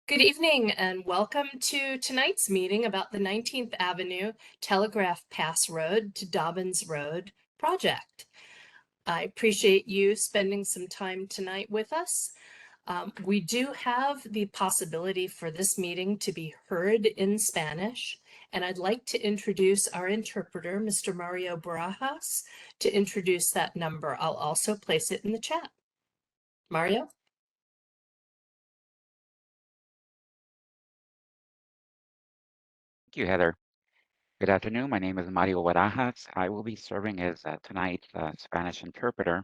Good evening and welcome to tonight's meeting about the 19th Avenue Telegraph Pass Rd to Dobbins Road project. I appreciate you spending some time tonight with us. We do have the possibility for this meeting to be heard in Spanish, and I'd like to introduce our interpreter, Mr. Mario Barajas, to introduce that number. I'll also place it in the chat. Mario? Thank you, Heather. Good afternoon. My name is Mario Barajas. I will be serving as tonight's Spanish interpreter.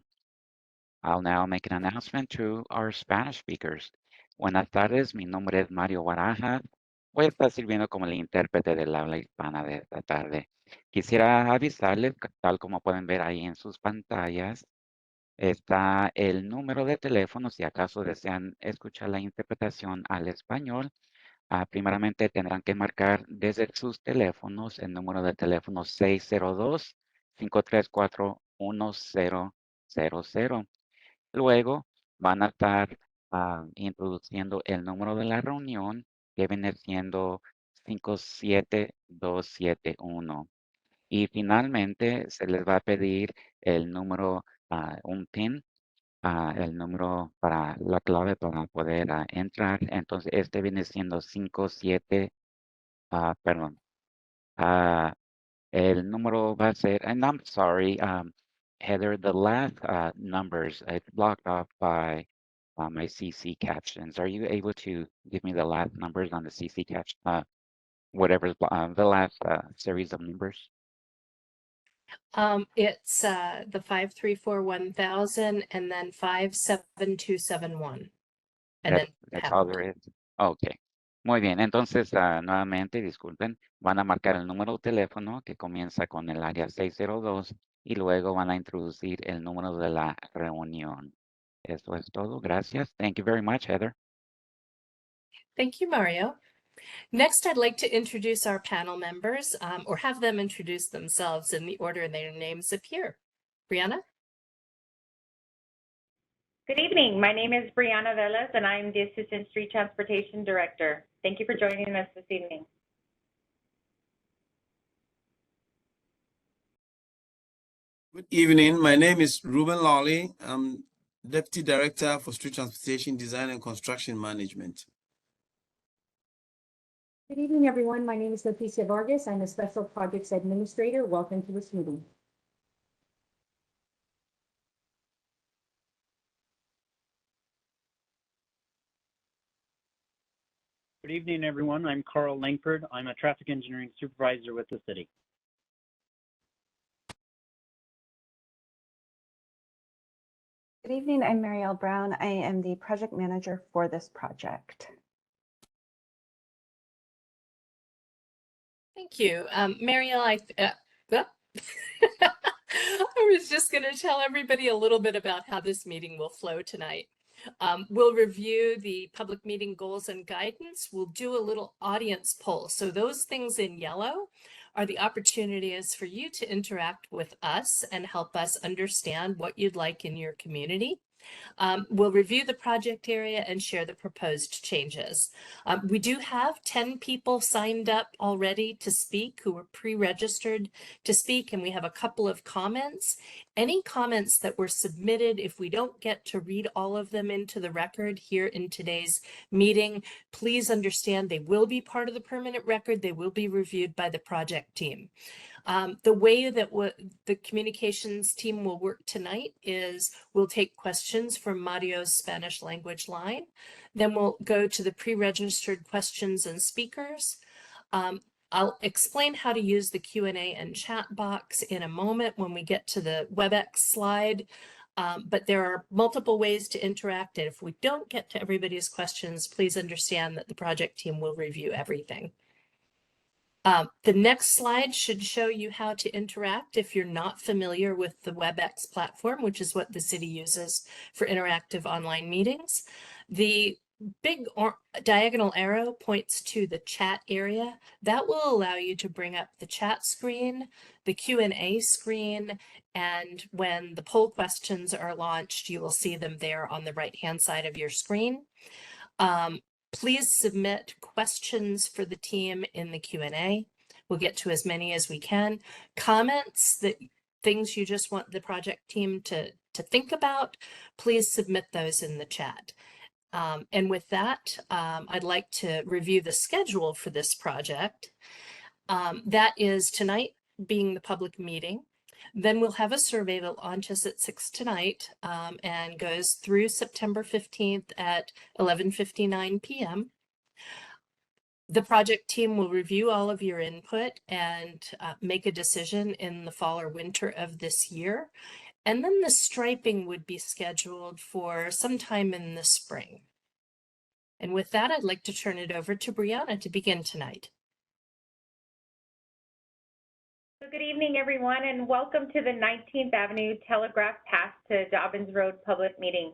I'll now make an announcement to our Spanish speakers. Buenas tardes, mi nombre es Mario Barajas. Voy a estar sirviendo como el intérprete del habla hispana de esta tarde. Quisiera avisarles, tal como pueden ver ahí en sus pantallas, está el número de teléfono si acaso desean escuchar la interpretación al español. Primeramente tendrán que marcar desde sus teléfonos el número de teléfono 602-534-1000. Luego van a estar introduciendo el número de la reunión que viene siendo 57271. Y finalmente se les va a pedir el número, un PIN, el número para la clave para poder entrar. Entonces, este viene siendo 57, perdón. El número va a ser, and I'm sorry, Heather, the last numbers, it's blocked off by my CC captions. Are you able to give me the last numbers on the CC caption, whatever's the last series of numbers? It's the 534-1000 and then 57271. And then That's all there is. Okay. Muy bien. Entonces, nuevamente, disculpen, van a marcar el número de teléfono que comienza con el área 602 y luego van a introducir el número de la reunión. Eso es todo. Gracias. Thank you very much, Heather. Thank you, Mario. Next, I'd like to introduce our panel members or have them introduce themselves in the order their names appear. Brianna? Good evening. My name is Brianna Velez, and I'm the Assistant Street Transportation Director. Thank you for joining us this evening. Good evening. My name is Ruben Lawley. I'm Deputy Director for Street Transportation Design and Construction Management. Good evening, everyone. My name is Leticia Vargas. I'm a Special Projects Administrator. Welcome to this meeting. Good evening, everyone. I'm Carl Langford. I'm a Traffic Engineering Supervisor with the city. Good evening, I'm Marielle Brown. I am the project manager for this project. Thank you. Marielle, I was just going to tell everybody a little bit about how this meeting will flow tonight. We'll review the public meeting goals and guidance. We'll do a little audience poll. So those things in yellow are the opportunities for you to interact with us and help us understand what you'd like in your community. We'll review the project area and share the proposed changes. We do have 10 people signed up already to speak who were pre-registered to speak, and we have a couple of comments. Any comments that were submitted, if we don't get to read all of them into the record here in today's meeting, please understand they will be part of the permanent record. They will be reviewed by the project team. The way that the communications team will work tonight is we'll take questions from Mario's Spanish language line. Then we'll go to the pre-registered questions and speakers. I'll explain how to use the Q&A and chat box in a moment when we get to the WebEx slide. But there are multiple ways to interact. And if we don't get to everybody's questions, please understand that the project team will review everything. The next slide should show you how to interact if you're not familiar with the WebEx platform, which is what the city uses for interactive online meetings. The big diagonal arrow points to the chat area. That will allow you to bring up the chat screen, the Q&A screen, and when the poll questions are launched, you will see them there on the right-hand side of your screen. Please submit questions for the team in the Q&A. We'll get to as many as we can. Comments, things you just want the project team to think about, please submit those in the chat. And with that, I'd like to review the schedule for this project. That is tonight being the public meeting. Then we'll have a survey that launches at 6 tonight and goes through September 15th at 11:59 p.m. The project team will review all of your input and make a decision in the fall or winter of this year. And then the striping would be scheduled for sometime in the spring. And with that, I'd like to turn it over to Brianna to begin tonight. So good evening, everyone, and welcome to the 19th Avenue Telegraph Pass to Dobbins Road public meeting.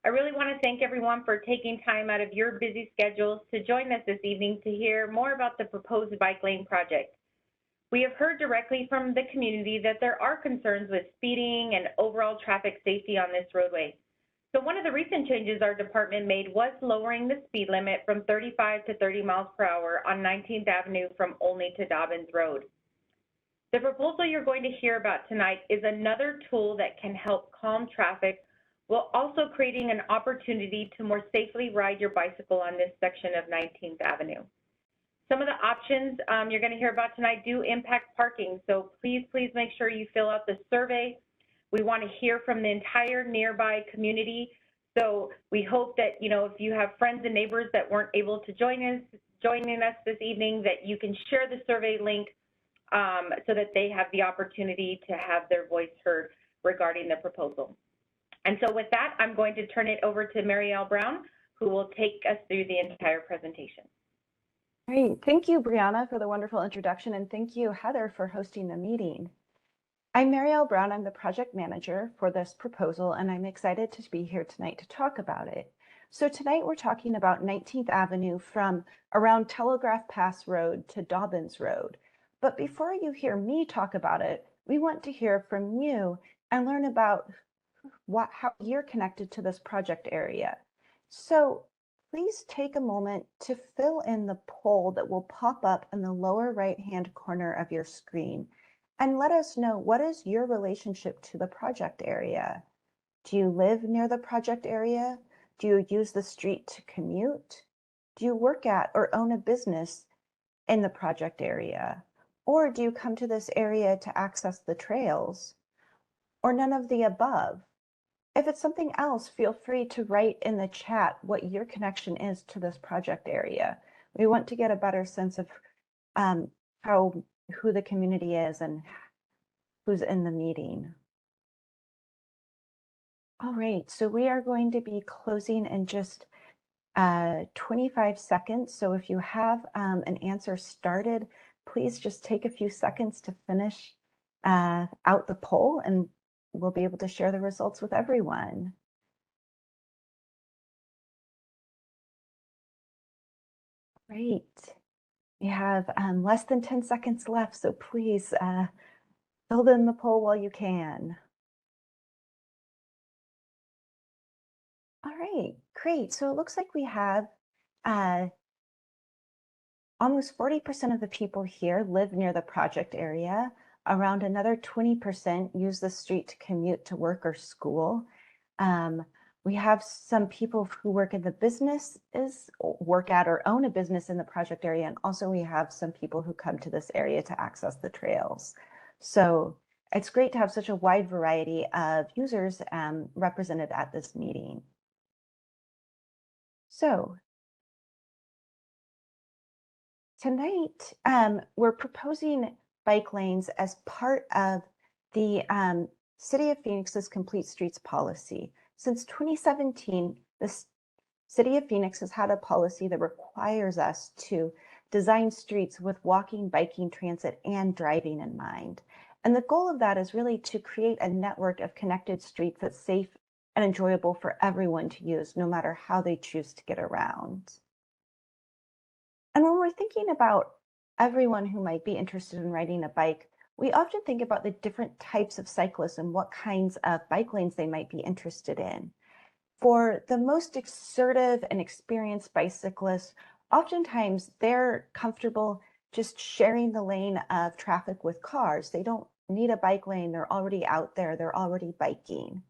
I really want to thank everyone for taking time out of your busy schedules to join us this evening to hear more about the proposed bike lane project. We have heard directly from the community that there are concerns with speeding and overall traffic safety on this roadway. So one of the recent changes our department made was lowering the speed limit from 35 to 30 miles per hour on 19th Avenue from Olney to Dobbins Road. The proposal you're going to hear about tonight is another tool that can help calm traffic while also creating an opportunity to more safely ride your bicycle on this section of 19th Avenue. Some of the options you're going to hear about tonight do impact parking, so please make sure you fill out the survey. We want to hear from the entire nearby community, so we hope that, if you have friends and neighbors that weren't able to joining us this evening, that you can share the survey link so that they have the opportunity to have their voice heard regarding the proposal. And so with that, I'm going to turn it over to Marielle Brown, who will take us through the entire presentation. Great. Thank you, Brianna, for the wonderful introduction, and thank you, Heather, for hosting the meeting. I'm Marielle Brown. I'm the project manager for this proposal, and I'm excited to be here tonight to talk about it. So tonight we're talking about 19th Avenue from around Telegraph Pass Road to Dobbins Road. But before you hear me talk about it, we want to hear from you and learn about how you're connected to this project area. So please take a moment to fill in the poll that will pop up in the lower right-hand corner of your screen and let us know, what is your relationship to the project area? Do you live near the project area? Do you use the street to commute? Do you work at or own a business in the project area? Or do you come to this area to access the trails? Or none of the above? If it's something else, feel free to write in the chat what your connection is to this project area. We want to get a better sense of who the community is and who's in the meeting. All right, so we are going to be closing in just 25 seconds. So if you have an answer started, please just take a few seconds to finish out the poll, and we'll be able to share the results with everyone. Great. We have less than 10 seconds left, so please fill in the poll while you can. All right, great. So it looks like we have almost 40% of the people here live near the project area. Around another 20% use the street to commute to work or school. We have some people who work in the businesses, work at or own a business in the project area. And also we have some people who come to this area to access the trails. So it's great to have such a wide variety of users represented at this meeting. So tonight, we're proposing bike lanes as part of the City of Phoenix's Complete Streets policy. Since 2017, the City of Phoenix has had a policy that requires us to design streets with walking, biking, transit, and driving in mind. And the goal of that is really to create a network of connected streets that's safe and enjoyable for everyone to use, no matter how they choose to get around. And when we're thinking about everyone who might be interested in riding a bike, we often think about the different types of cyclists and what kinds of bike lanes they might be interested in. For the most assertive and experienced bicyclists, oftentimes they're comfortable just sharing the lane of traffic with cars. They don't need a bike lane. They're already out there. They're already biking.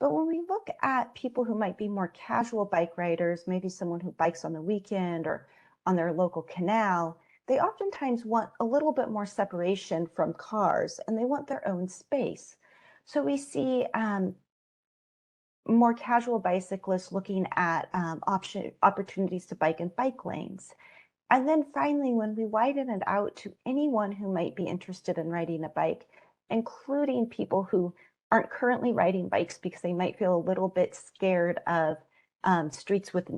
But when we look at people who might be more casual bike riders, maybe someone who bikes on the weekend or on their local canal, they oftentimes want a little bit more separation from cars and they want their own space. So we see more casual bicyclists looking at opportunities to bike in bike lanes. And then finally, when we widen it out to anyone who might be interested in riding a bike, including people who aren't currently riding bikes because they might feel a little bit scared of streets with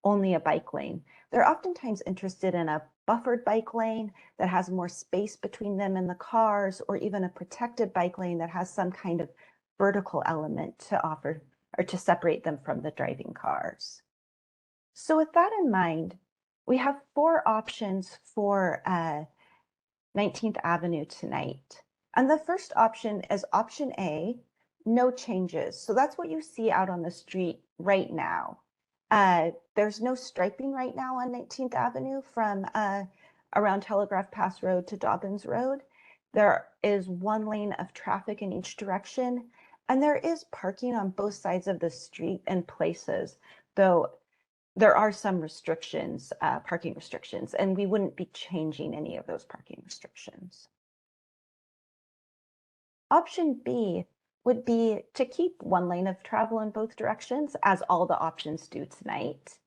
only a bike lane. They're oftentimes interested in a buffered bike lane that has more space between them and the cars, or even a protected bike lane that has some kind of vertical element to offer or to separate them from the driving cars. So with that in mind, we have 4 options for 19th Avenue tonight. And the first option is option A, no changes. So that's what you see out on the street right now. There's no striping right now on 19th Avenue from around Telegraph Pass Road to Dobbins Road. There is 1 lane of traffic in each direction, and there is parking on both sides of the street in places, though there are some restrictions, parking restrictions, and we wouldn't be changing any of those parking restrictions. Option B would be to keep 1 lane of travel in both directions, as all the options do tonight,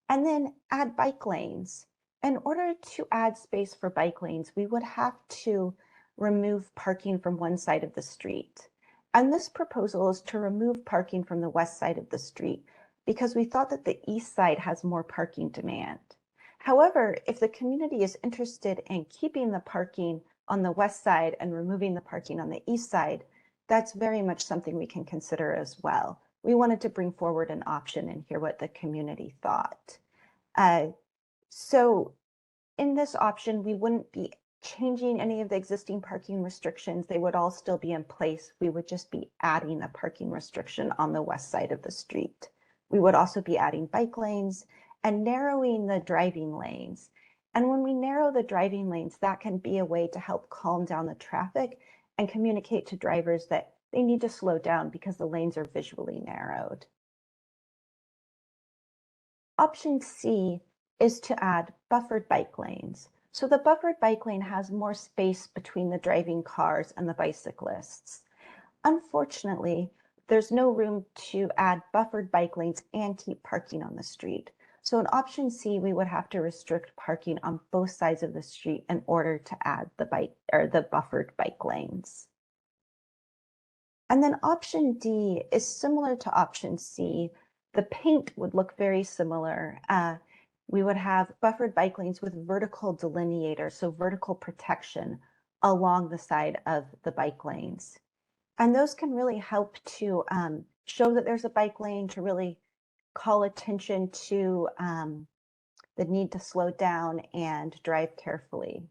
and then add bike lanes. In order to add space for bike lanes, we would have to remove parking from one side of the street. And this proposal is to remove parking from the west side of the street because we thought that the east side has more parking demand. However, if the community is interested in keeping the parking on the west side and removing the parking on the east side, that's very much something we can consider as well. We wanted to bring forward an option and hear what the community thought. So in this option, we wouldn't be changing any of the existing parking restrictions. They would all still be in place. We would just be adding a parking restriction on the west side of the street. We would also be adding bike lanes and narrowing the driving lanes. And when we narrow the driving lanes, that can be a way to help calm down the traffic and communicate to drivers that they need to slow down because the lanes are visually narrowed. Option C is to add buffered bike lanes. So the buffered bike lane has more space between the driving cars and the bicyclists. Unfortunately, there's no room to add buffered bike lanes and keep parking on the street. So in option C, we would have to restrict parking on both sides of the street in order to add the buffered bike lanes. And then option D is similar to option C. The paint would look very similar. We would have buffered bike lanes with vertical delineators, so vertical protection along the side of the bike lanes. And those can really help to show that there's a bike lane, to really call attention to the need to slow down and drive carefully.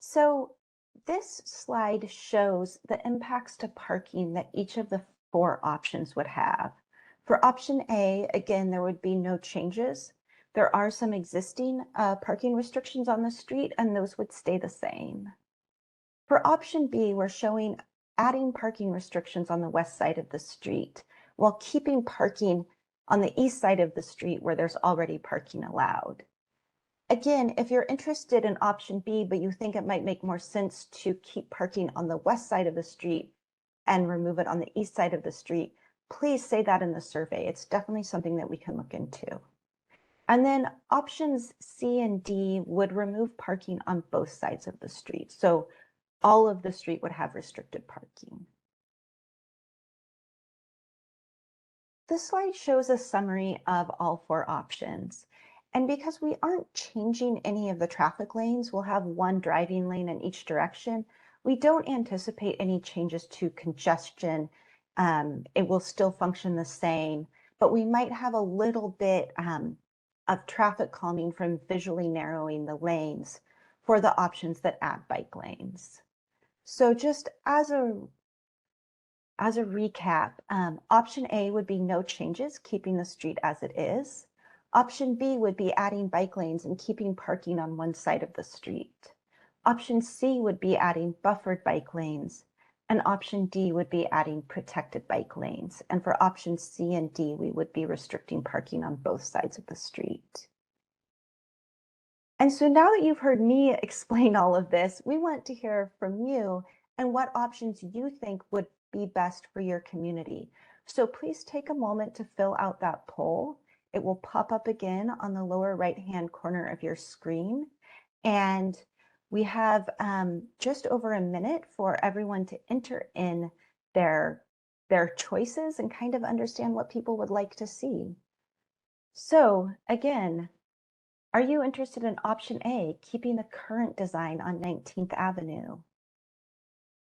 So this slide shows the impacts to parking that each of the 4 options would have. For option A, again, there would be no changes. There are some existing parking restrictions on the street, and those would stay the same. For option B, we're showing adding parking restrictions on the west side of the street while keeping parking on the east side of the street where there's already parking allowed. Again, if you're interested in option B, but you think it might make more sense to keep parking on the west side of the street and remove it on the east side of the street, please say that in the survey. It's definitely something that we can look into. And then options C and D would remove parking on both sides of the street. So all of the street would have restricted parking. This slide shows a summary of all 4 options. And because we aren't changing any of the traffic lanes, we'll have 1 driving lane in each direction. We don't anticipate any changes to congestion. It will still function the same, but we might have a little bit of traffic calming from visually narrowing the lanes for the options that add bike lanes. So just as a as a recap, option A would be no changes, keeping the street as it is. Option B would be adding bike lanes and keeping parking on one side of the street. Option C would be adding buffered bike lanes. And option D would be adding protected bike lanes. And for option C and D, we would be restricting parking on both sides of the street. And so now that you've heard me explain all of this, we want to hear from you and what options you think would be best for your community. So please take a moment to fill out that poll. It will pop up again on the lower right-hand corner of your screen. And we have just over a minute for everyone to enter in their choices and kind of understand what people would like to see. So again, are you interested in option A, keeping the current design on 19th Avenue?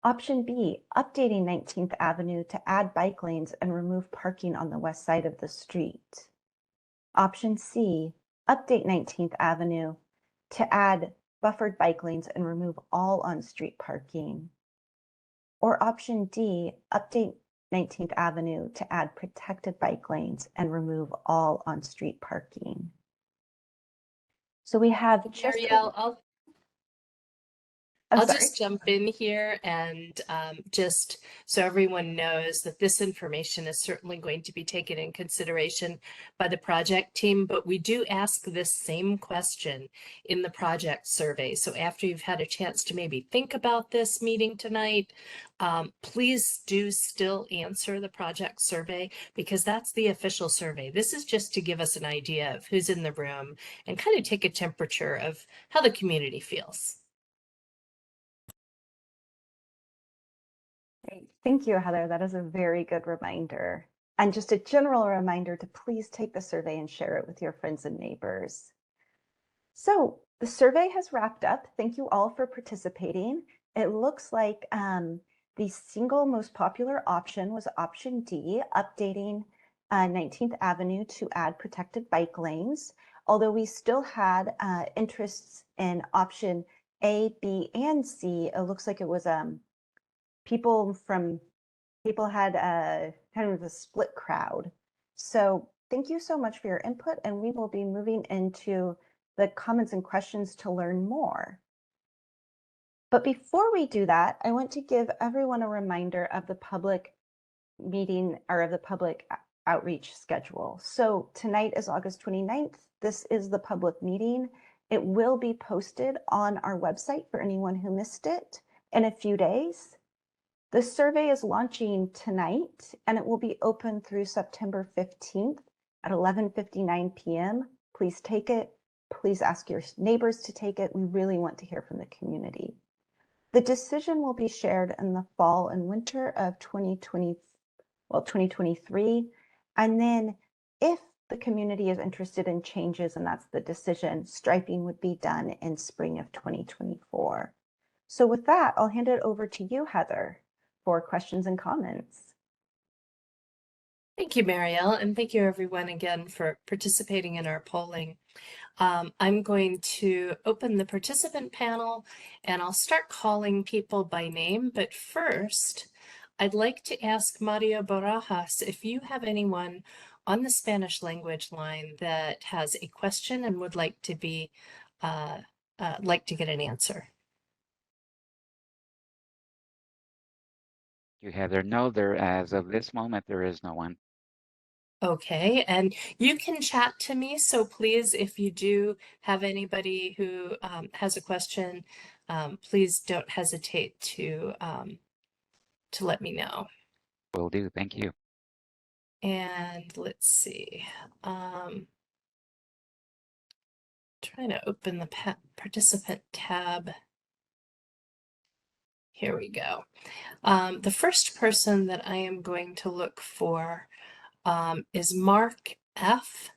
Option B, updating 19th Avenue to add bike lanes and remove parking on the west side of the street. Option C, update 19th Avenue to add buffered bike lanes and remove all on-street parking. Or option D, update 19th Avenue to add protected bike lanes and remove all on-street parking. So we have just Marielle, I'm I'll sorry. just jump in here and just so everyone knows that this information is certainly going to be taken in consideration by the project team, but we do ask this same question in the project survey. So after you've had a chance to maybe think about this meeting tonight, please do still answer the project survey because that's the official survey. This is just to give us an idea of who's in the room and kind of take a temperature of how the community feels. Great. Thank you, Heather. That is a very good reminder. And just a general reminder to please take the survey and share it with your friends and neighbors. So the survey has wrapped up. Thank you all for participating. It looks like the single most popular option was option D, updating 19th Avenue to add protected bike lanes. Although we still had interests in option A, B, and C, it looks like it was people had kind of a split crowd. So thank you so much for your input, and we will be moving into the comments and questions to learn more. But before we do that, I want to give everyone a reminder of the public meeting or of the public outreach schedule. So tonight is August 29th. This is the public meeting. It will be posted on our website for anyone who missed it in a few days. The survey is launching tonight, and it will be open through September 15th at 11:59 p.m. Please take it. Please ask your neighbors to take it. We really want to hear from the community. The decision will be shared in the fall and winter of 2023. And then if the community is interested in changes, and that's the decision, striping would be done in spring of 2024. So with that, I'll hand it over to you, Heather, for questions and comments. Thank you, Marielle, and thank you everyone again for participating in our polling. I'm going to open the participant panel and I'll start calling people by name, but first I'd like to ask Mario Barajas if you have anyone on the Spanish language line that has a question and would like to be like to get an answer. You, Heather. No, as of this moment, there is no one. Okay, and you can chat to me, so please, if you do have anybody who has a question, please don't hesitate to let me know. Will do. Thank you. And let's see, trying to open the participant tab. Here we go. The first person that I am going to look for is Mark F.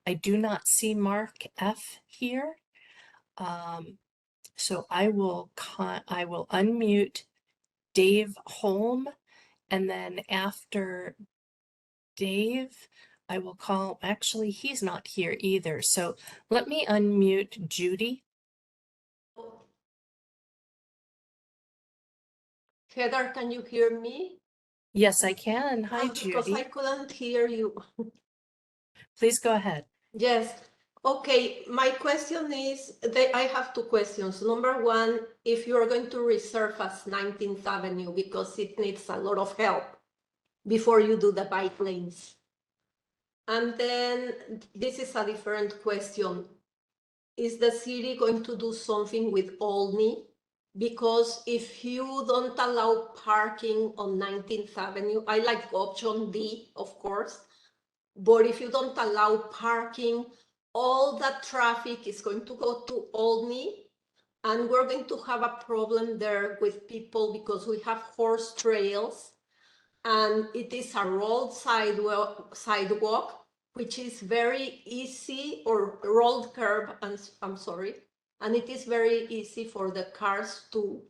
I do not see Mark F here. So I will unmute Dave Holm, and then after Dave, I will call, actually, he's not here either. So let me unmute Judy. Heather, can you hear me? Yes, I can. Hi, Because I Judy. couldn't hear you. Please go ahead. Yes. Okay, my question is, I have two questions. Number one, if you are going to resurface 19th Avenue because it needs a lot of help before you do the bike lanes. And then this is a different question. Is the city going to do something with Olney? Because if you don't allow parking on 19th Avenue, I like option D, of course. But if you don't allow parking, all that traffic is going to go to Olney, and we're going to have a problem there with people because we have horse trails, and it is a rolled sidewalk, which is very easy, or rolled curb, and I'm sorry, and it is very easy for the cars to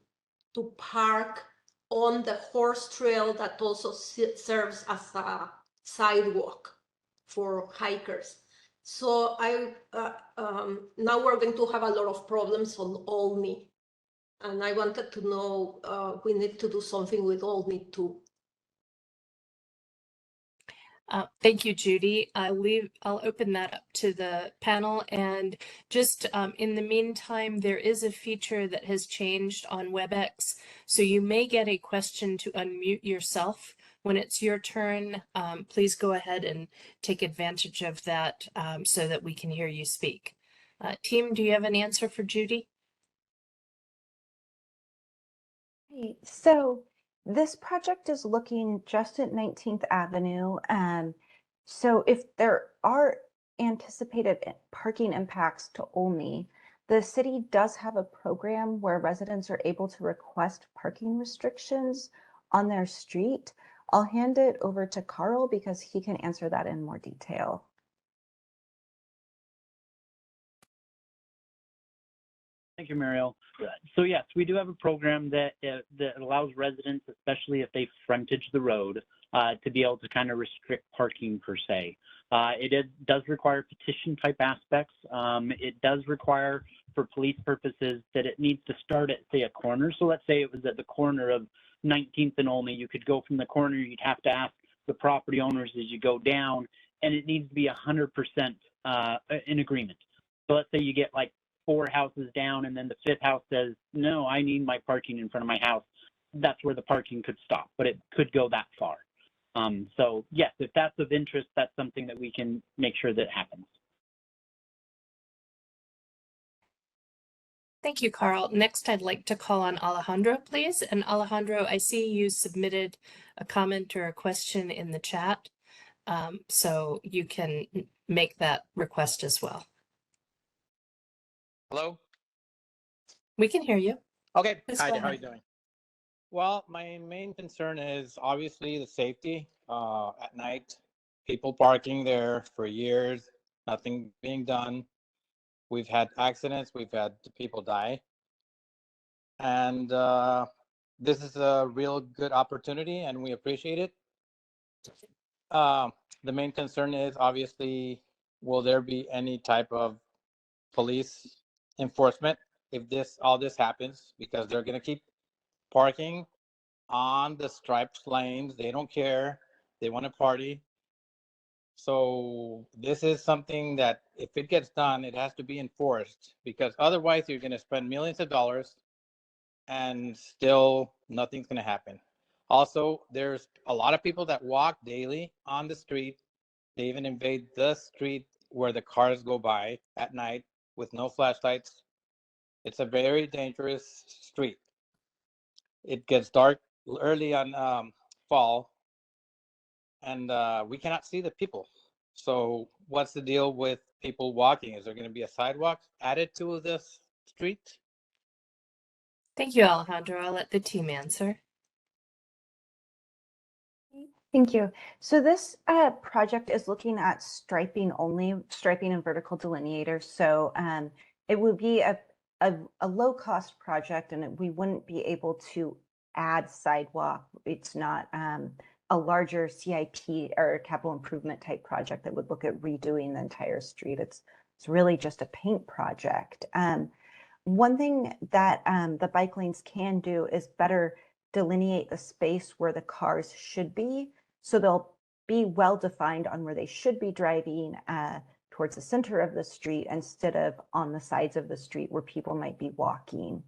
park on the horse trail that also serves as a sidewalk for hikers. So now we're going to have a lot of problems on Olney. And I wanted to know, we need to do something with Olney too. Thank you, Judy. I'll open that up to the panel. And just in the meantime, there is a feature that has changed on WebEx. So you may get a question to unmute yourself. When it's your turn, please go ahead and take advantage of that so that we can hear you speak. Team, do you have an answer for Judy? Hey, so this project is looking just at 19th Avenue. So if there are anticipated parking impacts to Olney, the city does have a program where residents are able to request parking restrictions on their street. I'll hand it over to Carl because he can answer that in more detail. Thank you, Mariel. So yes, we do have a program that allows residents, especially if they frontage the road, to be able to kind of restrict parking per se. It does require petition type aspects. It does require, for police purposes, that it needs to start at, say, a corner. So let's say it was at the corner of 19th and Olney. You could go from the corner. You'd have to ask the property owners as you go down, and it needs to be 100% in agreement. So let's say you get like 4 houses down, and then the 5th house says, no, I need my parking in front of my house. That's where the parking could stop, but it could go that far. So yes, if that's of interest, that's something that we can make sure that happens. Thank you, Carl. Next, I'd like to call on Alejandro, please. And Alejandro, I see you submitted a comment or a question in the chat, so you can make that request as well. Hello? We can hear you. Okay. Please Hi go there. How are ahead. you doing? Well, my main concern is obviously the safety at night. People parking there for years, nothing being done. We've had accidents. We've had people die. And this is a real good opportunity, and we appreciate it. The main concern is obviously, will there be any type of police enforcement if all this happens? Because they're going to keep parking on the striped lanes. They don't care. They want to party. So this is something that if it gets done, it has to be enforced, because otherwise you're going to spend millions of dollars and still nothing's going to happen. Also, there's a lot of people that walk daily on the street. They even invade the street where the cars go by at night with no flashlights. It's a very dangerous street. It gets dark early on fall, and we cannot see the people. So what's the deal with people walking? Is there going to be a sidewalk added to this street? Thank you, Alejandro. I'll let the team answer. Thank you. So this project is looking at striping only, striping and vertical delineators. So it would be a low-cost project, and we wouldn't be able to add sidewalk. It's not a larger CIP or capital improvement type project that would look at redoing the entire street. It's really just a paint project. One thing that the bike lanes can do is better delineate the space where the cars should be. So they'll be well defined on where they should be driving towards the center of the street instead of on the sides of the street where people might be walking.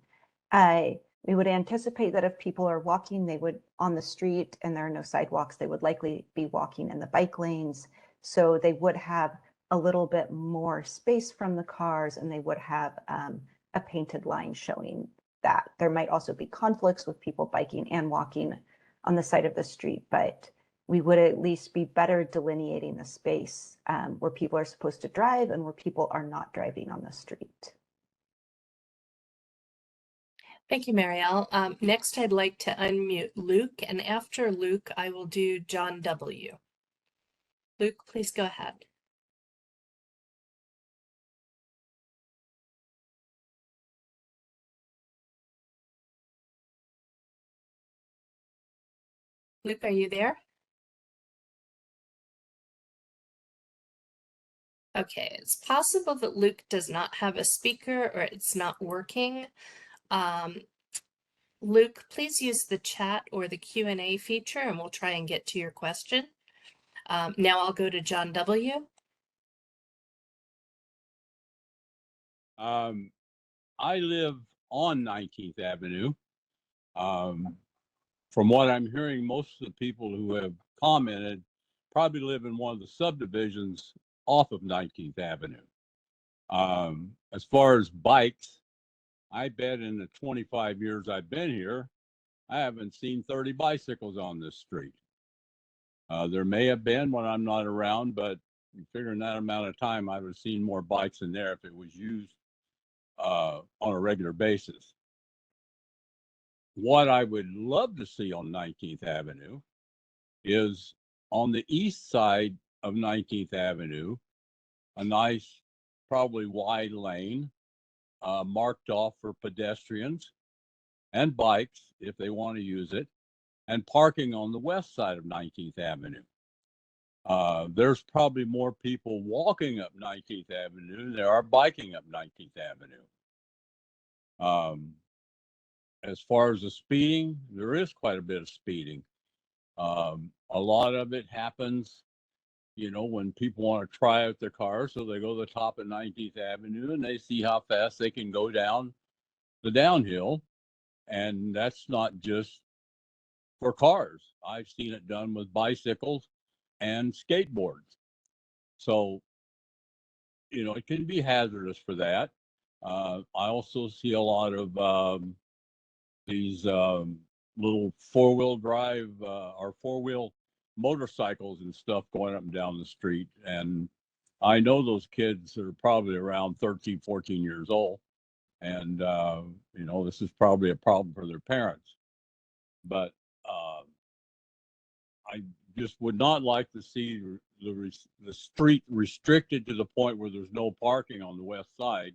We would anticipate that if people are walking, they would on the street and there are no sidewalks, they would likely be walking in the bike lanes. So they would have a little bit more space from the cars, and they would have a painted line showing that. There might also be conflicts with people biking and walking on the side of the street, but we would at least be better delineating the space where people are supposed to drive and where people are not driving on the street. Thank you, Marielle. Next, I'd like to unmute Luke, and after Luke, I will do John W. Luke, please go ahead. Luke, are you there? Okay, it's possible that Luke does not have a speaker or it's not working. Luke, please use the chat or the Q&A feature and we'll try and get to your question. Now I'll go to John W. I live on 19th Avenue. From what I'm hearing, most of the people who have commented probably live in one of the subdivisions off of 19th Avenue. As far as bikes, I bet in the 25 years I've been here, I haven't seen 30 bicycles on this street. There may have been when I'm not around, but figuring that amount of time, I would have seen more bikes in there if it was used on a regular basis. What I would love to see on 19th Avenue is on the east side of 19th Avenue, a nice, probably wide lane marked off for pedestrians and bikes if they want to use it, and parking on the west side of 19th Avenue. There's probably more people walking up 19th Avenue than there are biking up 19th Avenue. As far as the speeding, there is quite a bit of speeding. A lot of it happens, you know, when people want to try out their cars, so they go to the top of 19th Avenue and they see how fast they can go down the downhill. And that's not just for cars. I've seen it done with bicycles and skateboards. So, you know, it can be hazardous for that. I also see a lot of these little four-wheel drive or four-wheel motorcycles and stuff going up and down the street. And I know those kids are probably around 13, 14 years old. And, you know, this is probably a problem for their parents. But I just would not like to see the street restricted to the point where there's no parking on the west side,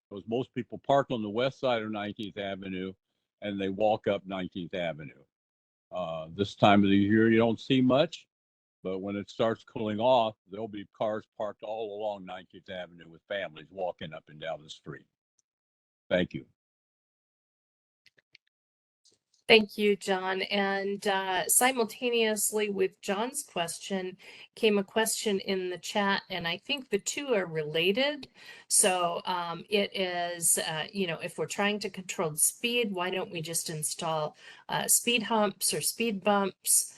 because most people park on the west side of 19th Avenue and they walk up 19th Avenue. This time of the year, you don't see much, but when it starts cooling off, there'll be cars parked all along 19th Avenue with families walking up and down the street. Thank you. Thank you, John. And simultaneously with John's question came a question in the chat, and I think the two are related. So it is, you know, if we're trying to control speed, why don't we just install speed humps or speed bumps?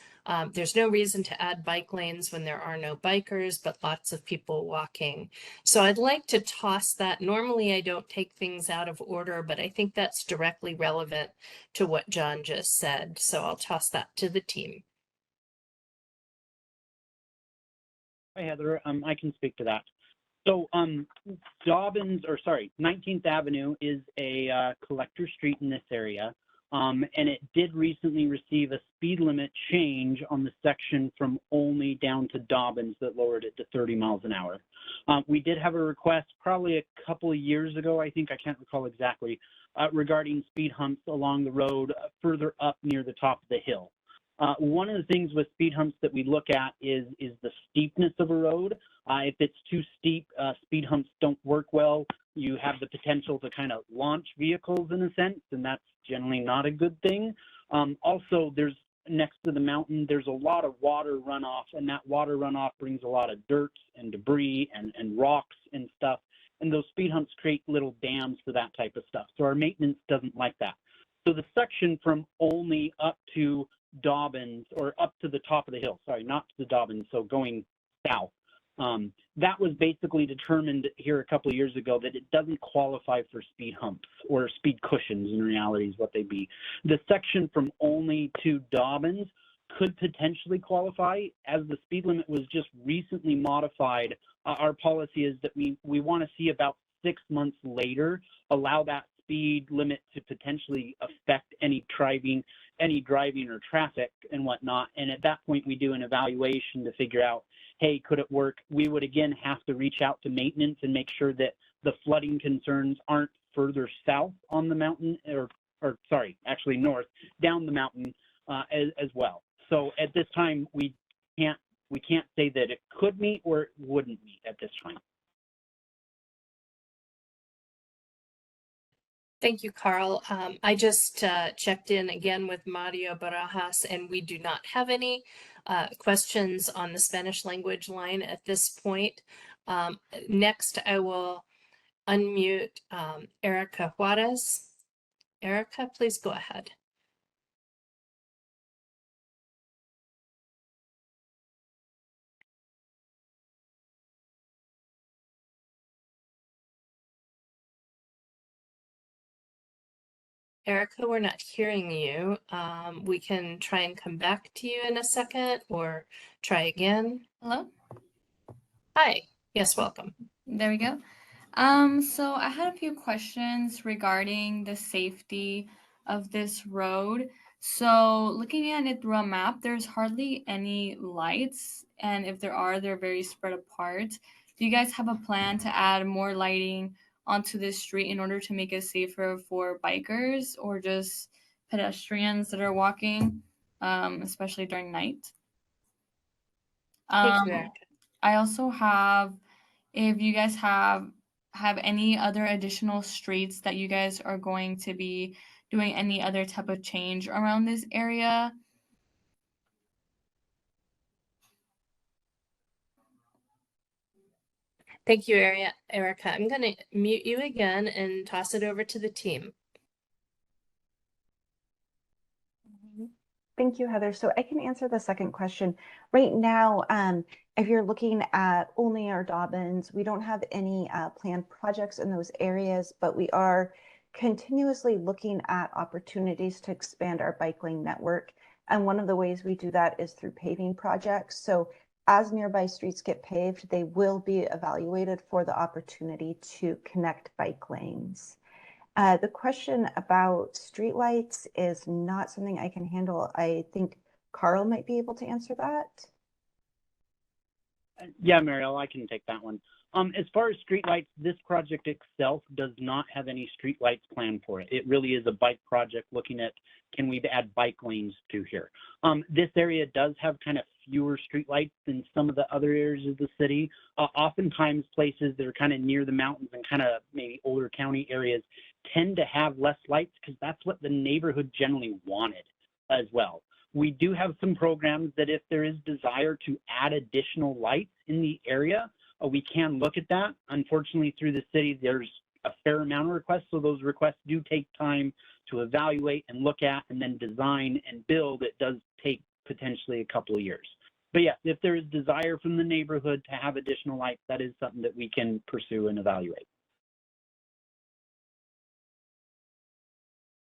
There's no reason to add bike lanes when there are no bikers, but lots of people walking. So I'd like to toss that. Normally I don't take things out of order, but I think that's directly relevant to what John just said. So I'll toss that to the team. Hi, Heather. I can speak to that. So Dobbins, or sorry, 19th Avenue is a collector street in this area. And it did recently receive a speed limit change on the section from Olney down to Dobbins that lowered it to 30 miles an hour. We did have a request probably a couple of years ago, I think, I can't recall exactly, regarding speed humps along the road further up near the top of the hill. One of the things with speed humps that we look at is the steepness of a road. If it's too steep, speed humps don't work well. You have the potential to kind of launch vehicles in a sense, and that's generally not a good thing. Also, there's next to the mountain, there's a lot of water runoff, and that water runoff brings a lot of dirt and debris and rocks and stuff. And those speed humps create little dams for that type of stuff. So our maintenance doesn't like that. So the section from Olney up to Dobbins, or up to the top of the hill, sorry, not to the Dobbins, so going south, that was basically determined here a couple of years ago that it doesn't qualify for speed humps, or speed cushions in reality is what they'd be. The section from Olney to Dobbins could potentially qualify. As the speed limit was just recently modified, our policy is that we want to see about 6 months later, allow that speed limit to potentially affect any driving or traffic and whatnot. And at that point, we do an evaluation to figure out, hey, could it work? We would again have to reach out to maintenance and make sure that the flooding concerns aren't further south on the mountain, or sorry, actually north, down the mountain as well. So at this time, we can't say that it could meet or it wouldn't meet at this time. Thank you, Carl. I just checked in again with Mario Barajas, and we do not have any questions on the Spanish language line at this point. Next, I will unmute Erica Juarez. Erica, please go ahead. Erica, we're not hearing you. We can try and come back to you in a second or try again. Hello? Hi. Yes, welcome. There we go. So I had a few questions regarding the safety of this road. So looking at it through a map, there's hardly any lights, and if there are, they're very spread apart. Do you guys have a plan to add more lighting onto this street in order to make it safer for bikers or just pedestrians that are walking, especially during night? Thank you, Erica. I also have, if you guys have any other additional streets that you guys are going to be doing any other type of change around this area. Thank you, Erica. I'm going to mute you again and toss it over to the team. Thank you, Heather. So I can answer the second question. Right now, if you're looking at Olney or Dobbins, we don't have any planned projects in those areas, but we are continuously looking at opportunities to expand our bike lane network. And one of the ways we do that is through paving projects. So as nearby streets get paved, they will be evaluated for the opportunity to connect bike lanes. The question about streetlights is not something I can handle. I think Carl might be able to answer that. Yeah, Mariel, I can take that one. As far as streetlights, this project itself does not have any streetlights planned for it. It really is a bike project looking at, can we add bike lanes to here? This area does have kind of fewer streetlights than some of the other areas of the city. Oftentimes places that are kind of near the mountains and kind of maybe older county areas tend to have less lights because that's what the neighborhood generally wanted as well. We do have some programs that if there is desire to add additional lights in the area, we can look at that. Unfortunately, through the city, there's a fair amount of requests, so those requests do take time to evaluate and look at and then design and build. It does take potentially a couple of years. But yes, if there is desire from the neighborhood to have additional lights, that is something that we can pursue and evaluate.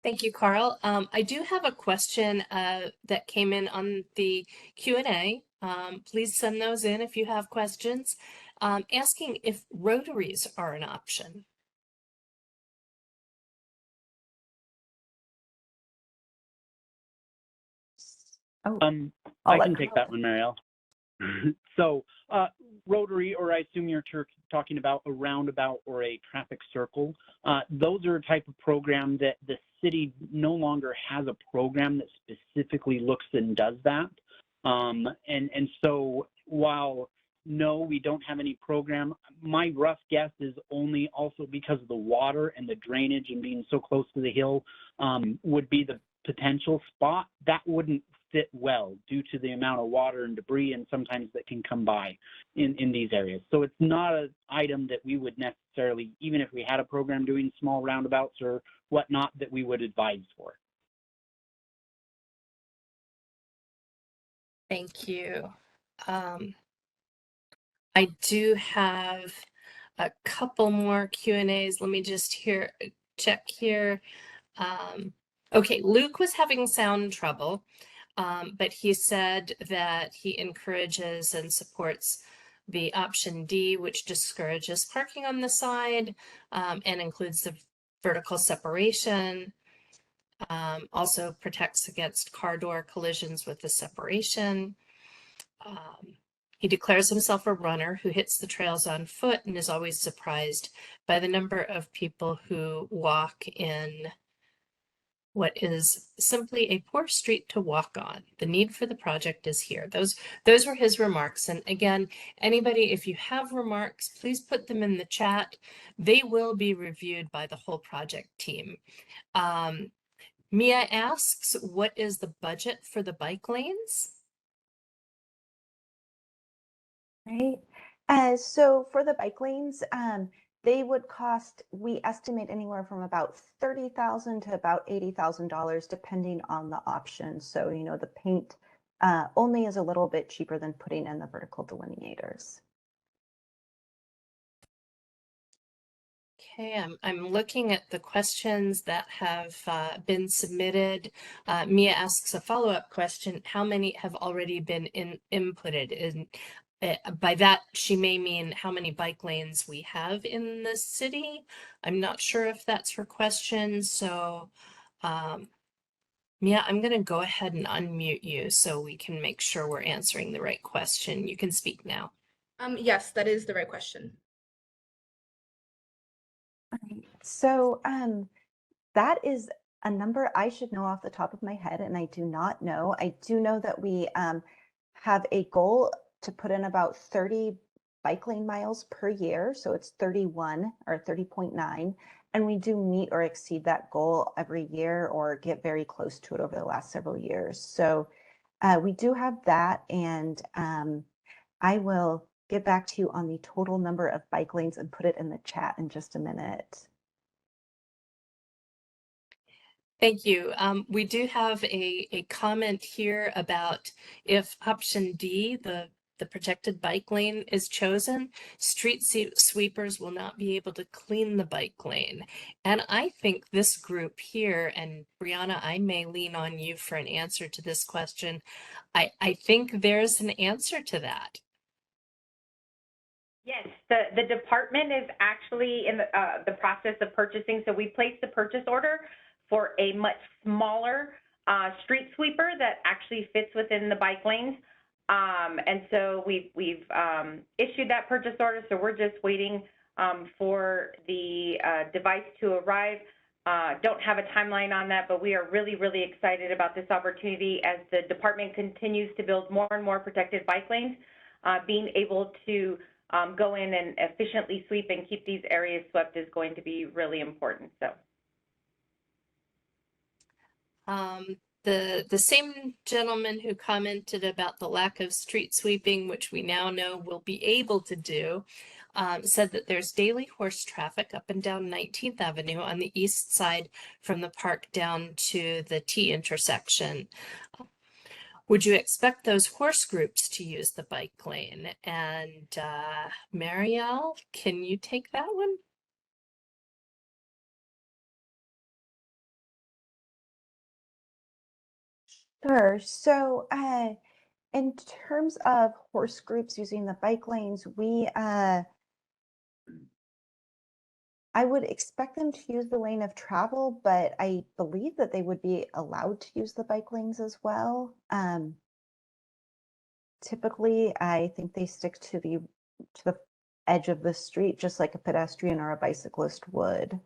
Thank you, Carl. I do have a question that came in on the Q&A. Please send those in if you have questions, asking if rotaries are an option. Oh, I can take that one, Mariel. So rotary, or I assume you're talking about a roundabout or a traffic circle, those are a type of program that the city no longer has a program that specifically looks and does that. And so while no, we don't have any program, my rough guess is only also because of the water and the drainage and being so close to the hill would be the potential spot, that wouldn't fit well due to the amount of water and debris and sometimes that can come by in these areas. So it's not an item that we would necessarily, even if we had a program doing small roundabouts or whatnot, that we would advise for. Thank you. I do have a couple more Q&As. Let me just check here. Okay, Luke was having sound trouble, but he said that he encourages and supports the option D, which discourages parking on the side and includes the vertical separation. Also protects against car door collisions with the separation. He declares himself a runner who hits the trails on foot and is always surprised by the number of people who walk in what is simply a poor street to walk on. The need for the project is here. Those were his remarks. And again, anybody, if you have remarks, please put them in the chat. They will be reviewed by the whole project team. Mia asks, what is the budget for the bike lanes? Right. So for the bike lanes, they would cost, we estimate anywhere from about $30,000 to about $80,000, depending on the option. So, you know, the paint only is a little bit cheaper than putting in the vertical delineators. Okay, I'm looking at the questions that have been submitted. Mia asks a follow-up question. How many have already been inputted? And by that, she may mean how many bike lanes we have in the city. I'm not sure if that's her question. So Mia, I'm going to go ahead and unmute you so we can make sure we're answering the right question. You can speak now. Yes, that is the right question. So that is a number I should know off the top of my head, and I do not know. I do know that we have a goal to put in about 30 bike lane miles per year. So it's 31 or 30.9. And we do meet or exceed that goal every year or get very close to it over the last several years. So we do have that. And I will get back to you on the total number of bike lanes and put it in the chat in just a minute. Thank you. We do have a comment here about if option D, the protected bike lane is chosen, street sweepers will not be able to clean the bike lane. And I think this group here, and Brianna, I may lean on you for an answer to this question. I think there's an answer to that. Yes, the department is actually in the process of purchasing. So we placed the purchase order for a much smaller street sweeper that actually fits within the bike lanes. And so we've issued that purchase order. So we're just waiting for the device to arrive. Don't have a timeline on that, but we are really, really excited about this opportunity as the department continues to build more and more protected bike lanes. Being able to go in and efficiently sweep and keep these areas swept is going to be really important. So. The same gentleman who commented about the lack of street sweeping, which we now know we'll be able to do, said that there's daily horse traffic up and down 19th Avenue on the east side from the park down to the T intersection. Would you expect those horse groups to use the bike lane? And Marielle, can you take that one? Sure. So in terms of horse groups using the bike lanes, I would expect them to use the lane of travel, but I believe that they would be allowed to use the bike lanes as well. Typically, I think they stick to the edge of the street, just like a pedestrian or a bicyclist would.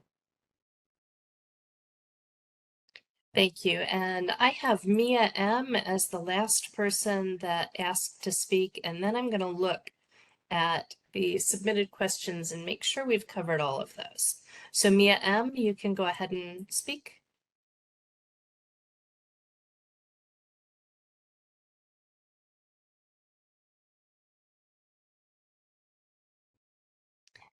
Thank you. And I have Mia M as the last person that asked to speak, and then I'm going to look at the submitted questions and make sure we've covered all of those. So Mia M, you can go ahead and speak.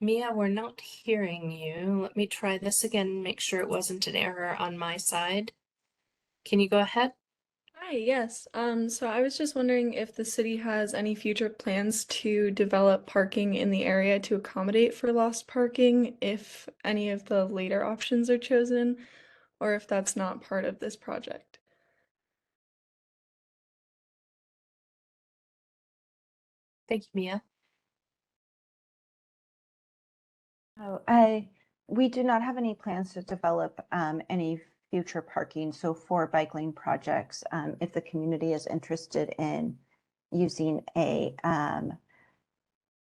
Mia, we're not hearing you. Let me try this again, make sure it wasn't an error on my side. Can you go ahead? Hi, yes. So I was just wondering if the city has any future plans to develop parking in the area to accommodate for lost parking if any of the later options are chosen, or if that's not part of this project. Thank you, Mia. Oh, we do not have any plans to develop any future parking. So for bike lane projects, if the community is interested in using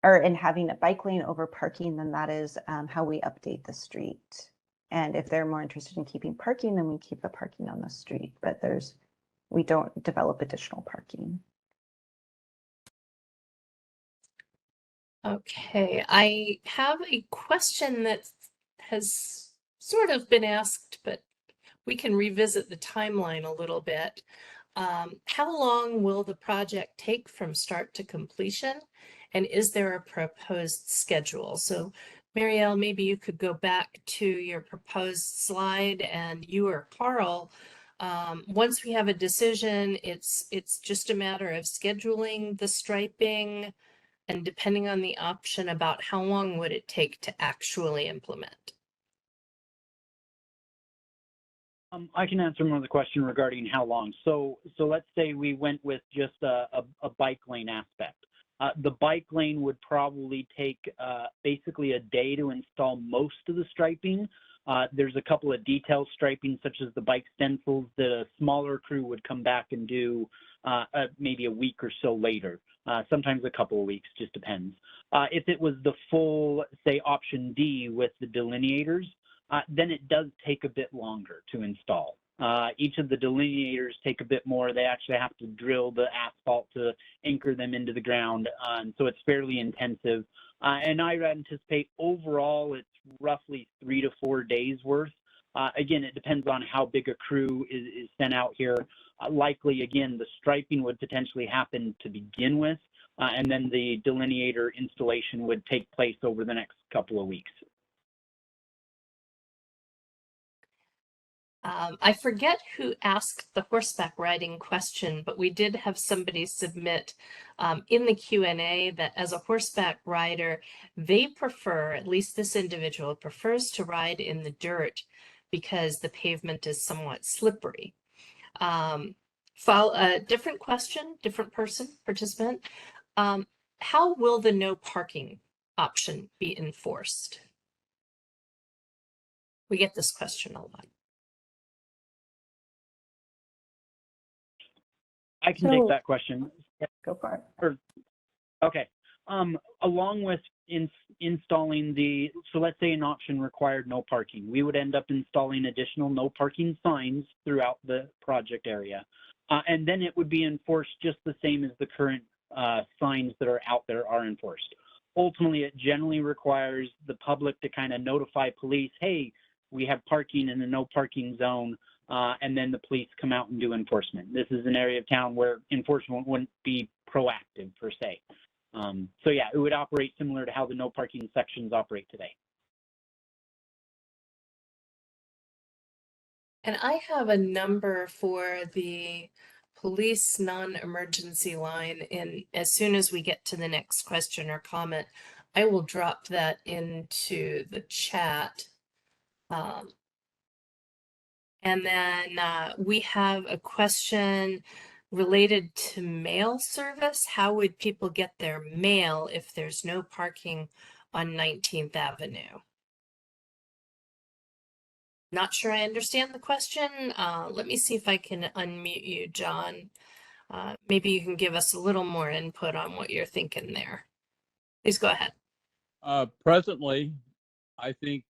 or in having a bike lane over parking, then that is how we update the street. And if they're more interested in keeping parking, then we keep the parking on the street. But we don't develop additional parking. Okay, I have a question that has sort of been asked, but we can revisit the timeline a little bit. How long will the project take from start to completion? And is there a proposed schedule? So Marielle, maybe you could go back to your proposed slide, and you or Carl, once we have a decision, it's just a matter of scheduling the striping, and depending on the option, about how long would it take to actually implement? I can answer more of the question regarding how long. So let's say we went with just a bike lane aspect. The bike lane would probably take basically a day to install most of the striping. There's a couple of detail striping, such as the bike stencils, that a smaller crew would come back and do maybe a week or so later. Sometimes a couple of weeks, just depends. If it was the full, say, option D with the delineators, then it does take a bit longer to install. Each of the delineators take a bit more. They actually have to drill the asphalt to anchor them into the ground. And so it's fairly intensive. And I anticipate overall it's roughly 3 to 4 days worth. Again, it depends on how big a crew is sent out here. Likely, again, the striping would potentially happen to begin with, and then the delineator installation would take place over the next couple of weeks. I forget who asked the horseback riding question, but we did have somebody submit in the Q&A that as a horseback rider, they prefer, at least this individual prefers to ride in the dirt because the pavement is somewhat slippery. Different question, different person, participant. How will the no parking option be enforced? We get this question a lot. I can take that question. Go for it. Okay. Along with installing so let's say an option required no parking, we would end up installing additional no parking signs throughout the project area. And then it would be enforced just the same as the current signs that are out there are enforced. Ultimately, it generally requires the public to kind of notify police, hey, we have parking in the no parking zone, and then the police come out and do enforcement. This is an area of town where enforcement wouldn't be proactive per se. So yeah, it would operate similar to how the no parking sections operate today. And I have a number for the police non-emergency line, and as soon as we get to the next question or comment, I will drop that into the chat. And then we have a question related to mail service. How would people get their mail if there's no parking on 19th Avenue? Not sure I understand the question. Let me see if I can unmute you, John. Maybe you can give us a little more input on what you're thinking there. Please go ahead. Presently, I think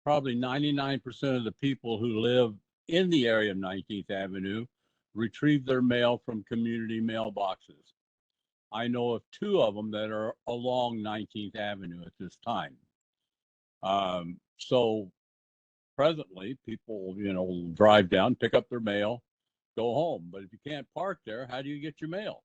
probably 99% of the people who live in the area of 19th Avenue retrieve their mail from community mailboxes. I know of 2 of them that are along 19th Avenue at this time. So presently, people, will drive down, pick up their mail, go home. But if you can't park there, how do you get your mail?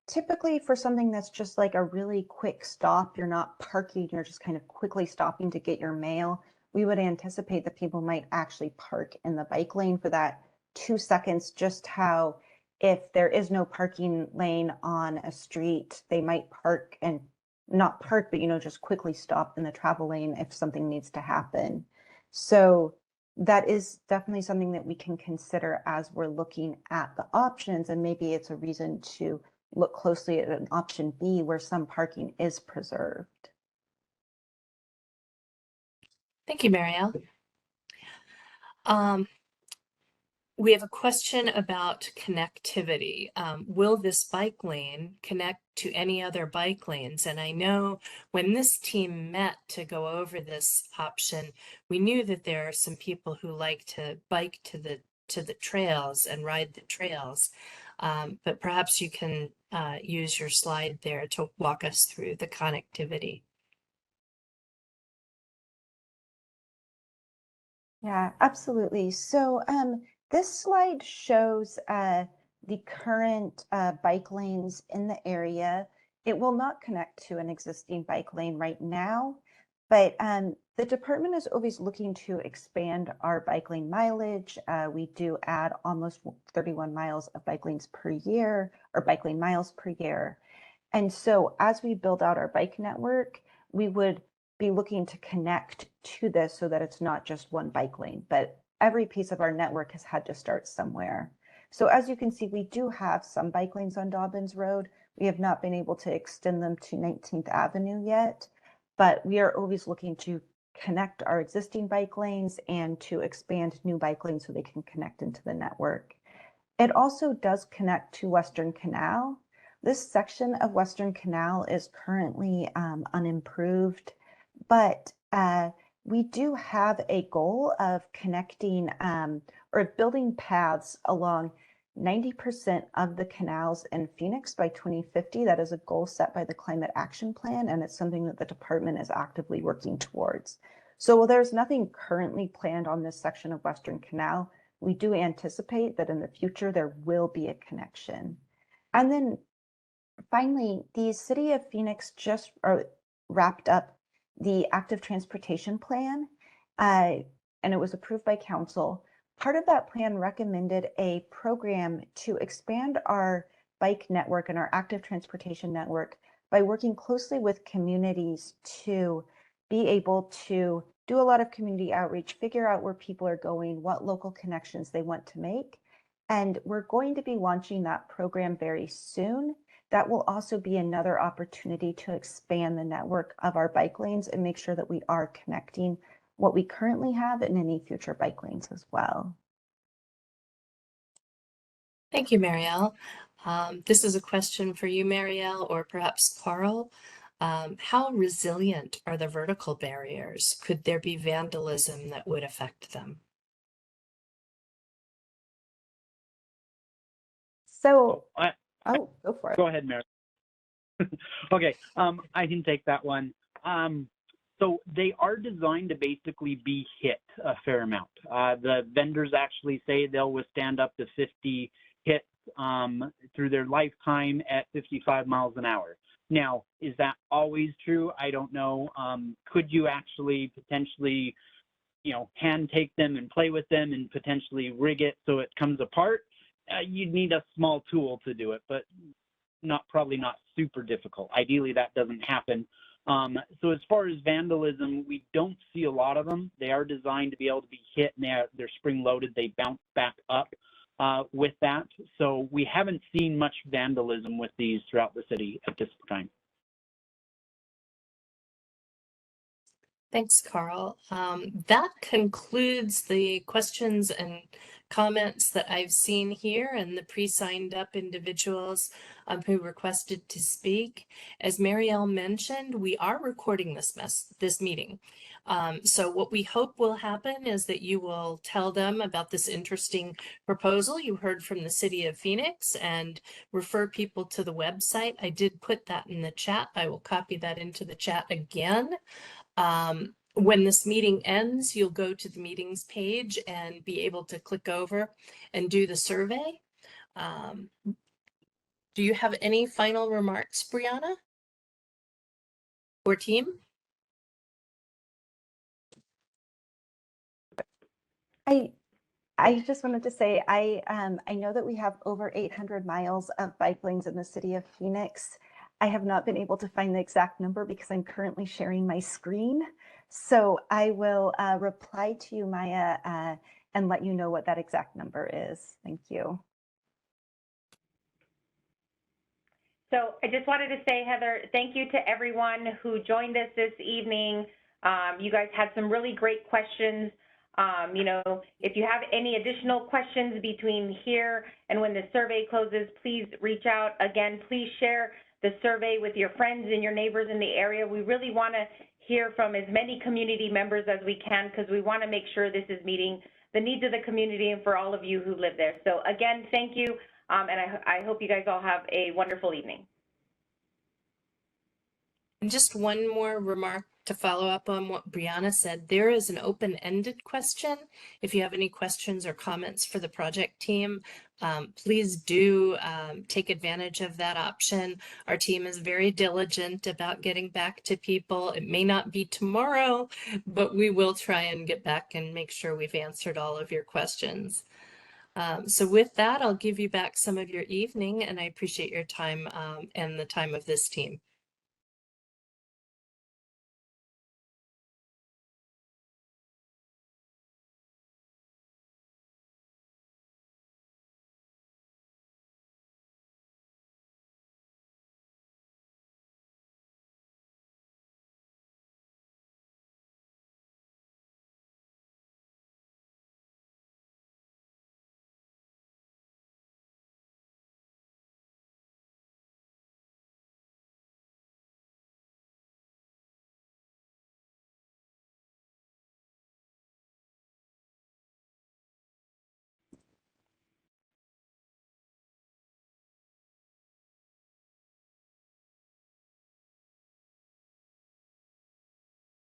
typically for something that's just like a really quick stop, you're not parking, you're just kind of quickly stopping to get your mail, we would anticipate that people might actually park in the bike lane for that 2 seconds, just how if there is no parking lane on a street, they might park and not park, but just quickly stop in the travel lane if something needs to happen. So that is definitely something that we can consider as we're looking at the options, and maybe it's a reason to look closely at an option B where some parking is preserved. Thank you, Marielle. We have a question about connectivity. Will this bike lane connect to any other bike lanes? And I know when this team met to go over this option, we knew that there are some people who like to bike to the trails and ride the trails. But perhaps you can use your slide there to walk us through the connectivity. Yeah, absolutely. So this slide shows the current bike lanes in the area. It will not connect to an existing bike lane right now, but the department is always looking to expand our bike lane mileage. We do add almost 31 miles of bike lanes per year, or bike lane miles per year. And so as we build out our bike network, we would be looking to connect to this so that it's not just one bike lane, but every piece of our network has had to start somewhere. So as you can see, we do have some bike lanes on Dobbins Road. We have not been able to extend them to 19th Avenue yet, but we are always looking to connect our existing bike lanes and to expand new bike lanes so they can connect into the network. It also does connect to Western Canal. This section of Western Canal is currently unimproved, but we do have a goal of connecting or building paths along 90% of the canals in Phoenix by 2050. That is a goal set by the Climate Action Plan, and it's something that the department is actively working towards. So while there's nothing currently planned on this section of Western Canal, we do anticipate that in the future there will be a connection. And then finally, the City of Phoenix just wrapped up the active transportation plan, and it was approved by council. Part of that plan recommended a program to expand our bike network and our active transportation network by working closely with communities to be able to do a lot of community outreach, figure out where people are going, what local connections they want to make. And we're going to be launching that program very soon. That will also be another opportunity to expand the network of our bike lanes and make sure that we are connecting what we currently have in any future bike lanes as well. Thank you, Marielle. This is a question for you, Marielle, or perhaps Carl. How resilient are the vertical barriers? Could there be vandalism that would affect them? So, go for it. Go ahead, Mary. Okay, I can take that one. So they are designed to basically be hit a fair amount. The vendors actually say they'll withstand up to 50 hits through their lifetime at 55 miles an hour. Now, is that always true? I don't know. Could you actually potentially, hand take them and play with them and potentially rig it so it comes apart? You'd need a small tool to do it, but probably not super difficult. Ideally, that doesn't happen. So as far as vandalism, we don't see a lot of them. They are designed to be able to be hit, and they're spring loaded. They bounce back up with that. So we haven't seen much vandalism with these throughout the city at this time. Thanks, Carl. That concludes the questions and comments that I've seen here and the pre-signed up individuals who requested to speak. As Marielle mentioned, we are recording this meeting. So what we hope will happen is that you will tell them about this interesting proposal you heard from the City of Phoenix and refer people to the website. I did put that in the chat. I will copy that into the chat again. When this meeting ends, you'll go to the meetings page and be able to click over and do the survey. Do you have any final remarks, Brianna? Or team? I just wanted to say I know that we have over 800 miles of bike lanes in the city of Phoenix. I have not been able to find the exact number because I'm currently sharing my screen. So I will reply to you, Maya, and let you know what that exact number is. Thank you. So I just wanted to say, Heather, thank you to everyone who joined us this evening. You guys had some really great questions. You know, if you have any additional questions between here and when the survey closes, please reach out. Again, please share the survey with your friends and your neighbors in the area. We really want to hear from as many community members as we can because we want to make sure this is meeting the needs of the community and for all of you who live there. So again, thank you. And I hope you guys all have a wonderful evening. And just one more remark to follow up on what Brianna said. There is an open-ended question. If you have any questions or comments for the project team, please do take advantage of that option. Our team is very diligent about getting back to people. It may not be tomorrow, but we will try and get back and make sure we've answered all of your questions. So with that, I'll give you back some of your evening, and I appreciate your time and the time of this team.